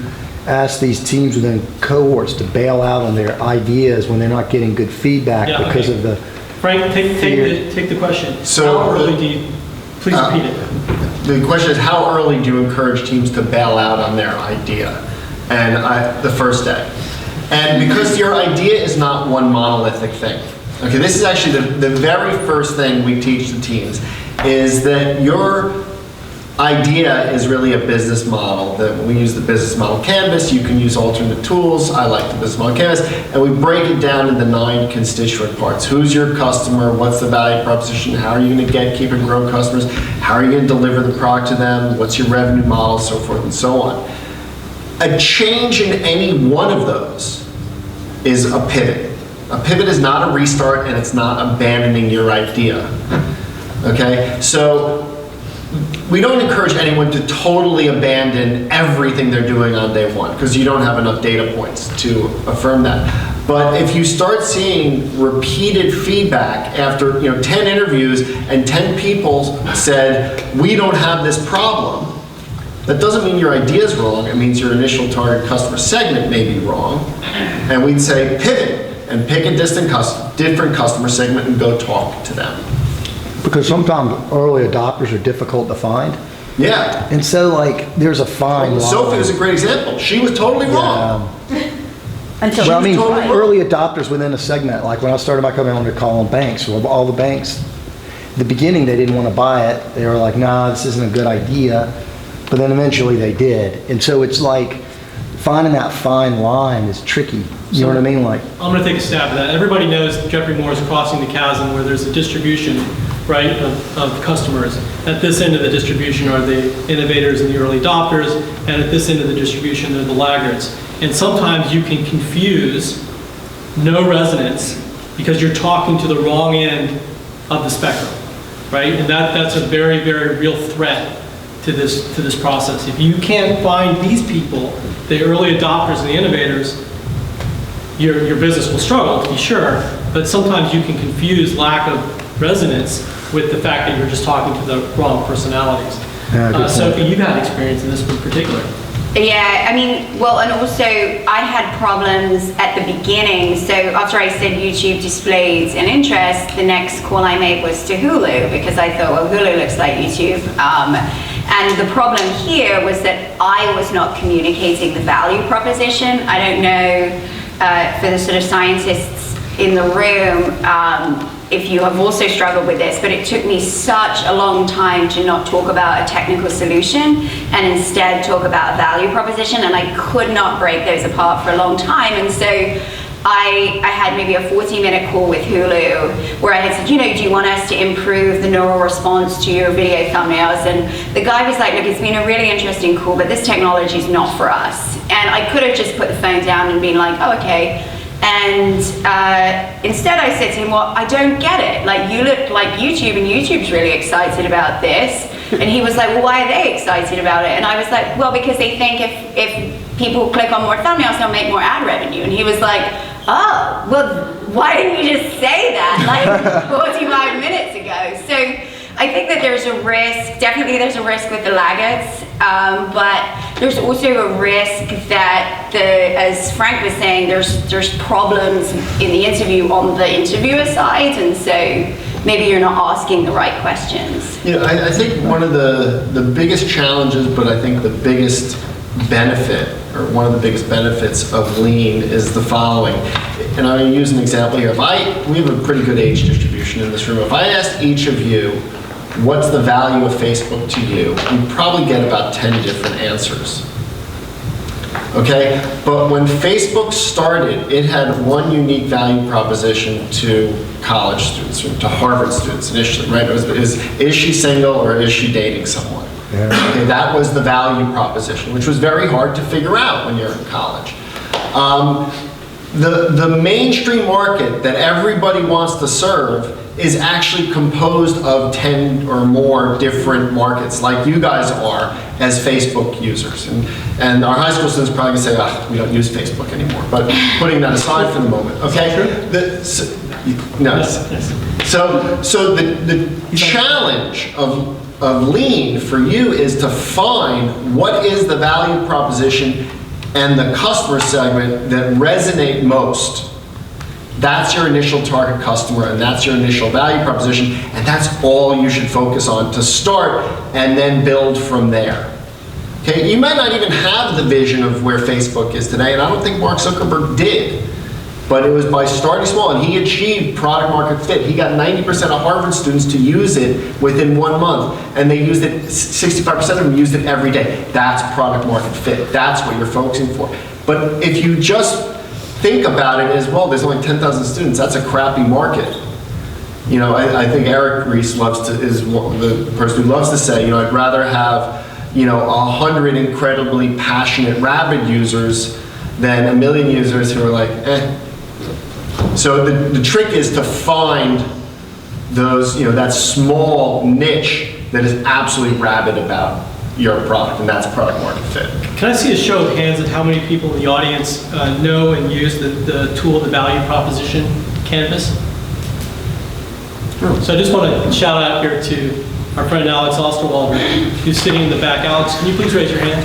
ask these teams within cohorts to bail out on their ideas when they're not getting good feedback because of the... Frank, take the question. So, how early do you... Please repeat it. The question is, how early do you encourage teams to bail out on their idea? And the first day. And because your idea is not one monolithic thing. Okay, this is actually the very first thing we teach the teams, is that your idea is really a business model. That we use the business model canvas. You can use alternate tools. I like the business model canvas. And we break it down into 9 constituent parts. Who's your customer? What's the value proposition? How are you going to keep and grow customers? How are you going to deliver the product to them? What's your revenue model? So forth and so on. A change in any one of those is a pivot. A pivot is not a restart, and it's not abandoning your idea. Okay? So we don't encourage anyone to totally abandon everything they're doing on day one, because you don't have enough data points to affirm that. But if you start seeing repeated feedback after 10 interviews and 10 people said, we don't have this problem, that doesn't mean your idea is wrong. It means your initial target customer segment may be wrong. And we'd say pivot and pick a different customer segment and go talk to them. Because sometimes early adopters are difficult to find. Yeah. And so like there's a fine line. Sophie was a great example. She was totally wrong. Well, I mean, early adopters within a segment, like when I started my company, I wanted to call on banks. Well, all the banks, at the beginning, they didn't want to buy it. They were like, nah, this isn't a good idea. But then eventually they did. And so it's like finding that fine line is tricky. You know what I mean? Like, I'm going to take a stab at that. Everybody knows Jeffrey Moore is crossing the chasm where there's a distribution, right, of customers. At this end of the distribution are the innovators and the early adopters, and at this end of the distribution are the laggards. And sometimes you can confuse no resonance because you're talking to the wrong end of the spectrum, right? And that's a very, very real threat to this process. If you can't find these people, the early adopters and the innovators, your business will struggle, to be sure, but sometimes you can confuse lack of resonance with the fact that you're just talking to the wrong personalities. Sophie, you've had experience in this in particular. Yeah, I mean, well, and also I had problems at the beginning. So after I said YouTube displays an interest, the next call I made was to Hulu because I thought, well, Hulu looks like YouTube. And the problem here was that I was not communicating the value proposition. I don't know for the sort of scientists in the room if you have also struggled with this, but it took me such a long time to not talk about a technical solution and instead talk about a value proposition, and I could not break those apart for a long time. And so I had maybe a 40-minute call with Hulu where I had said, do you want us to improve the neural response to your video thumbnails? And the guy was like, look, it's been a really interesting call, but this technology is not for us. And I could have just put the phone down and been like, oh, okay. And instead I said to him, well, I don't get it. Like, you look like YouTube, and YouTube's really excited about this. And he was like, well, why are they excited about it? And I was like, well, because they think if people click on more thumbnails, they'll make more ad revenue. And he was like, oh, well, why didn't you just say that like 45 minutes ago? So I think that there's a risk, definitely there's a risk with the laggards, but there's also a risk that, as Frank was saying, there's problems in the interview on the interviewer side, and so maybe you're not asking the right questions. I think one of the biggest challenges, but I think the biggest benefit, or one of the biggest benefits of Lean is the following. And I'm going to use an example here. We have a pretty good age distribution in this room. If I asked each of you, what's the value of Facebook to you? You'd probably get about 10 different answers. Okay? But when Facebook started, it had one unique value proposition to college students, or to Harvard students initially, right? It was, is she single or is she dating someone? Yeah. Okay, that was the value proposition, which was very hard to figure out when you're in college. The mainstream market that everybody wants to serve is actually composed of 10 or more different markets, like you guys are as Facebook users. And our high school students probably say, we don't use Facebook anymore. But putting that aside for the moment, okay? So the challenge of Lean for you is to find what is the value proposition and the customer segment that resonate most. That's your initial target customer, and that's your initial value proposition, and that's all you should focus on to start, and then build from there. Okay, you might not even have the vision of where Facebook is today, and I don't think Mark Zuckerberg did, but it was by starting small, and he achieved product market fit. He got 90% of Harvard students to use it within 1 month, and they used it, 65% of them used it every day. That's product market fit. That's what you're focusing for. But if you just think about it as, well, there's only 10,000 students, that's a crappy market. I think Eric Ries is the person who loves to say, I'd rather have, 100 incredibly passionate rabid users than 1 million users who are like, eh. So the trick is to find those, that small niche that is absolutely rabid about your product, and that's product market fit. Can I see a show of hands at how many people in the audience know and use the tool, the value proposition canvas? So I just want to shout out here to our friend Alex Osterwalder, who's sitting in the back. Alex, can you please raise your hand?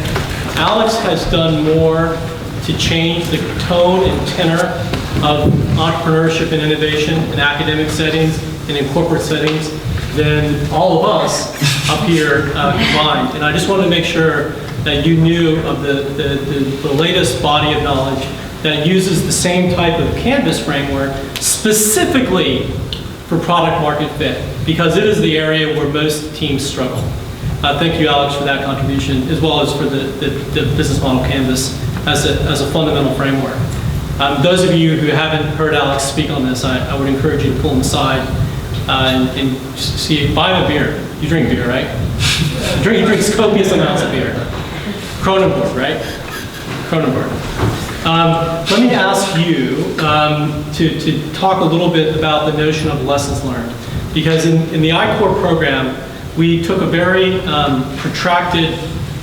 Alex has done more to change the tone and tenor of entrepreneurship and innovation in academic settings and in corporate settings than all of us up here combined. And I just wanted to make sure that you knew of the latest body of knowledge that uses the same type of Canvas framework specifically for product market fit, because it is the area where most teams struggle. Thank you, Alex, for that contribution, as well as for the business model Canvas as a fundamental framework. Those of you who haven't heard Alex speak on this, I would encourage you to pull him aside and see, buy him a beer. You drink beer, right? You drink copious amounts of beer. Cronenberg, right? Cronenberg. Let me ask you to talk a little bit about the notion of lessons learned. Because in the I-Core program, we took a very protracted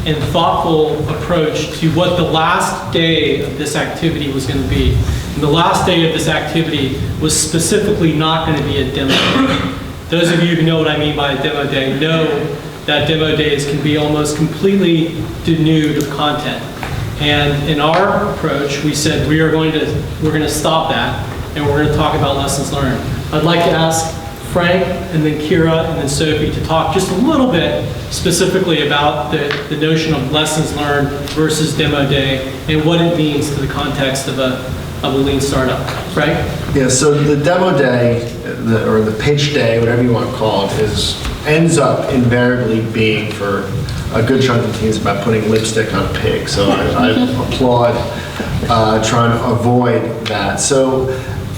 and thoughtful approach to what the last day of this activity was going to be. And the last day of this activity was specifically not going to be a demo day. Those of you who know what I mean by a demo day know that demo days can be almost completely denuded of content. And in our approach, we said we're going to stop that, and we're going to talk about lessons learned. I'd like to ask Frank, and then Kira, and then Sophie to talk just a little bit specifically about the notion of lessons learned versus demo day and what it means to the context of a lean startup. Frank? Yeah, so the demo day, or the pitch day, whatever you want to call it, ends up invariably being for a good chunk of teams about putting lipstick on a pig. So I applaud trying to avoid that. So,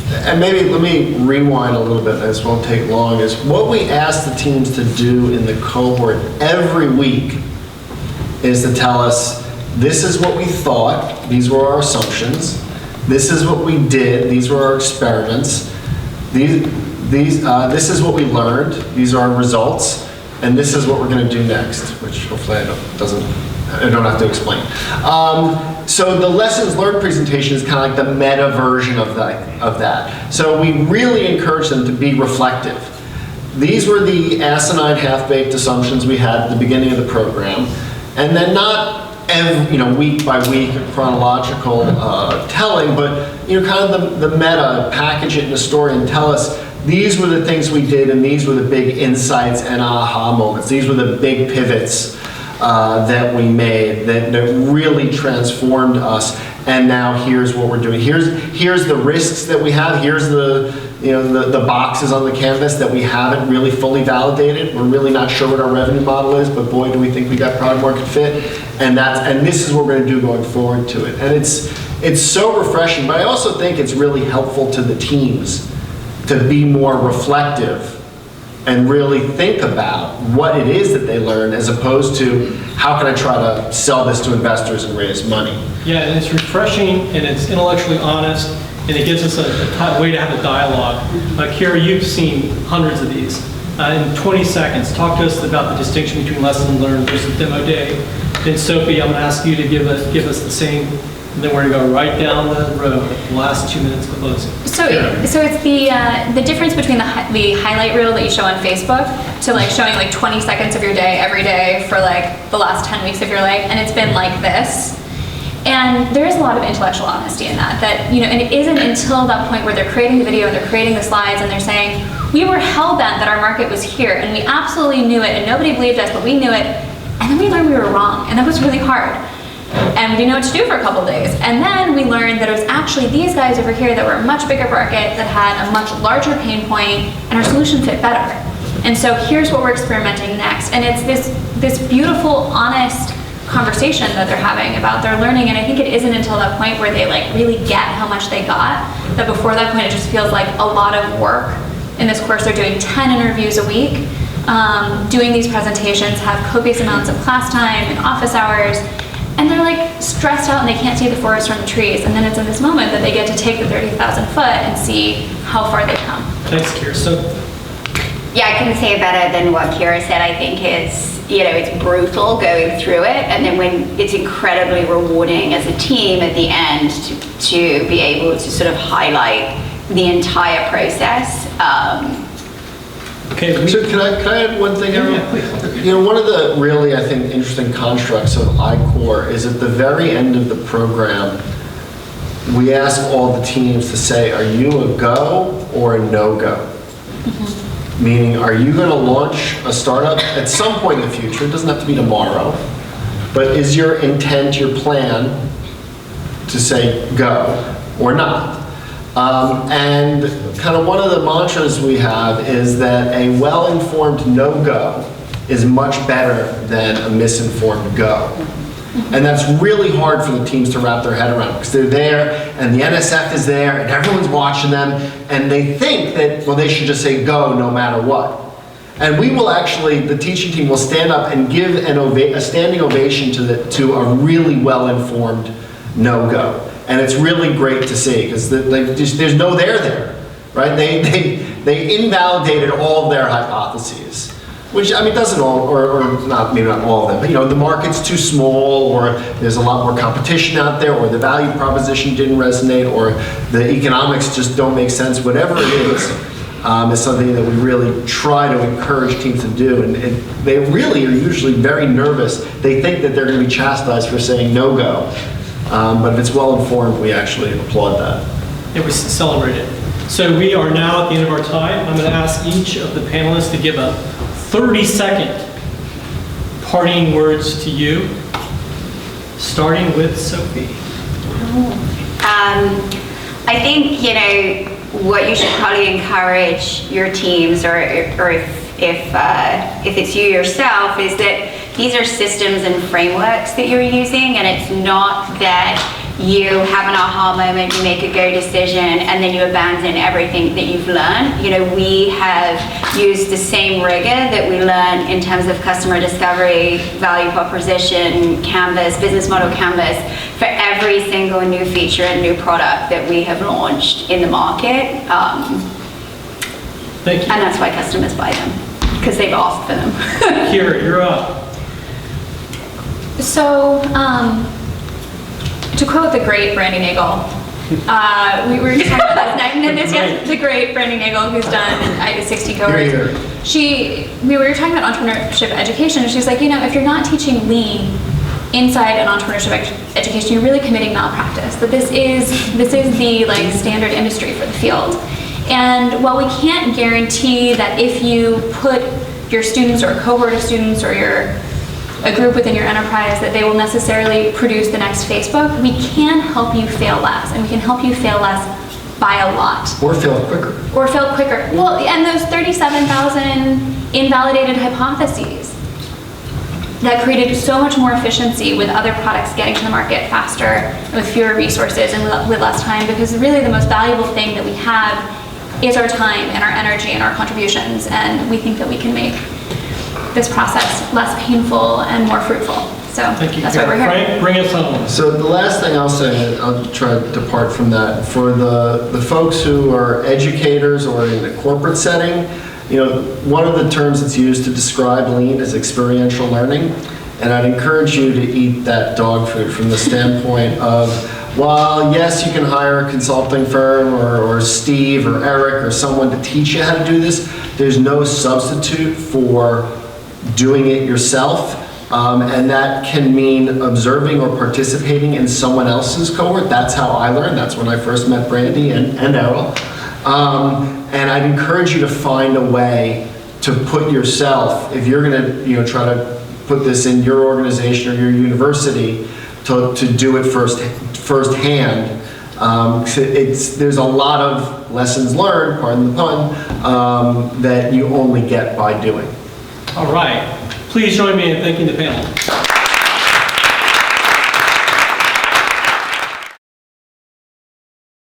and maybe let me rewind a little bit, this won't take long, is what we ask the teams to do in the cohort every week is to tell us, this is what we thought, these were our assumptions, this is what we did, these were our experiments, this is what we learned, these are our results, and this is what we're going to do next, which hopefully I don't have to explain. So the lessons learned presentation is kind of like the meta version of that. So we really encourage them to be reflective. These were the asinine half-baked assumptions we had at the beginning of the program, and then not week by week chronological telling, but kind of the meta, package it in a story and tell us these were the things we did, and these were the big insights and aha moments. These were the big pivots that we made that really transformed us. And now here's what we're doing. Here's the risks that we have. Here's the boxes on the canvas that we haven't really fully validated. We're really not sure what our revenue model is, but boy, do we think we got product market fit. And this is what we're going to do going forward to it. And it's so refreshing, but I also think it's really helpful to the teams to be more reflective and really think about what it is that they learn, as opposed to how can I try to sell this to investors and raise money. Yeah, and it's refreshing, and it's intellectually honest, and it gives us a way to have a dialogue. Kira, you've seen hundreds of these. In 20 seconds, talk to us about the distinction between lesson learned versus demo day. Then Sophie, I'm going to ask you to give us the same, and then we're going to go right down the road, the last 2 minutes closing. So it's the difference between the highlight reel that you show on Facebook to showing 20 seconds of your day every day for the last 10 weeks of your life, and it's been like this. And there is a lot of intellectual honesty in that, and it isn't until that point where they're creating the video and they're creating the slides and they're saying, we were hell-bent that our market was here, and we absolutely knew it, and nobody believed us, but we knew it, and then we learned we were wrong, and that was really hard. And we didn't know what to do for a couple days. And then we learned that it was actually these guys over here that were a much bigger market, that had a much larger pain point, and our solution fit better. And so here's what we're experimenting next. And it's this beautiful, honest conversation that they're having about their learning. And I think it isn't until that point where they really get how much they got, that before that point it just feels like a lot of work. In this course, they're doing 10 interviews a week, doing these presentations, have copious amounts of class time and office hours, and they're stressed out and they can't see the forest from the trees. And then it's in this moment that they get to take the 30,000 foot and see how far they've come. Thanks, Kira. So, Yeah, I couldn't say it better than what Kira said. I think it's brutal going through it, and then when it's incredibly rewarding as a team at the end to be able to sort of highlight the entire process. Okay. So can I add one thing, Aaron? Yeah, please. You know, one of the really, I think, interesting constructs of iCore is at the very end of the program, we ask all the teams to say, are you a go or a no-go? Meaning, are you going to launch a startup at some point in the future? It doesn't have to be tomorrow. But is your intent, your plan, to say go or not? And kind of one of the mantras we have is that a well-informed no-go is much better than a misinformed go. And that's really hard for the teams to wrap their head around because they're there and the NSF is there and everyone's watching them and they think that, well, they should just say go no matter what. And we will actually, the teaching team will stand up and give a standing ovation to a really well-informed no-go. And it's really great to see because there's no there, right? They invalidated all of their hypotheses. Which, I mean, doesn't all, or not, maybe not all of them, but you know, the market's too small, or there's a lot more competition out there, or the value proposition didn't resonate, or the economics just don't make sense, whatever it is something that we really try to encourage teams to do. And they really are usually very nervous. They think that they're going to be chastised for saying no-go. But if it's well-informed, we actually applaud that. Yeah, we celebrate it. So we are now at the end of our time. I'm going to ask each of the panelists to give a 30-second parting words to you, starting with Sophie. I think, you know, what you should probably encourage your teams, or if it's you yourself, is that these are systems and frameworks that you're using, and it's not that you have an aha moment, you make a go decision, and then you abandon everything that you've learned. You know, we have used the same rigor that we learn in terms of customer discovery, value proposition, canvas, business model canvas, for every single new feature and new product that we have launched in the market. Thank you. And that's why customers buy them, because they've asked for them. Kira, you're up. So, to quote the great Brandy Nagel, we were talking about last night, and this the great Brandy Nagel, who's done 60 Cohorts. We were talking about entrepreneurship education, and she's like, you know, if you're not teaching lean inside an entrepreneurship education, you're really committing malpractice. That this is the like standard industry for the field. And while we can't guarantee that if you put your students or a cohort of students or a group within your enterprise that they will necessarily produce the next Facebook, we can help you fail less, and we can help you fail less by a lot. Or fail quicker. Or fail quicker. Well, and those 37,000 invalidated hypotheses that created so much more efficiency with other products getting to the market faster, with fewer resources and with less time, because really the most valuable thing that we have is our time and our energy and our contributions, and we think that we can make this process less painful and more fruitful. So that's why we're here. Frank, bring us home. So the last thing I'll say, I'll try to depart from that. For the folks who are educators or in a corporate setting, you know, one of the terms that's used to describe lean is experiential learning. And I'd encourage you to eat that dog food from the standpoint of, while yes, you can hire a consulting firm or Steve or Eric or someone to teach you how to do this, there's no substitute for doing it yourself, and that can mean observing or participating in someone else's cohort. That's how I learned. That's when I first met Brandy and Errol. And I'd encourage you to find a way to put yourself, if you're going to, you know, try to put this in your organization or your university, to do it firsthand. There's a lot of lessons learned, pardon the pun, that you only get by doing. All right. Please join me in thanking the panel.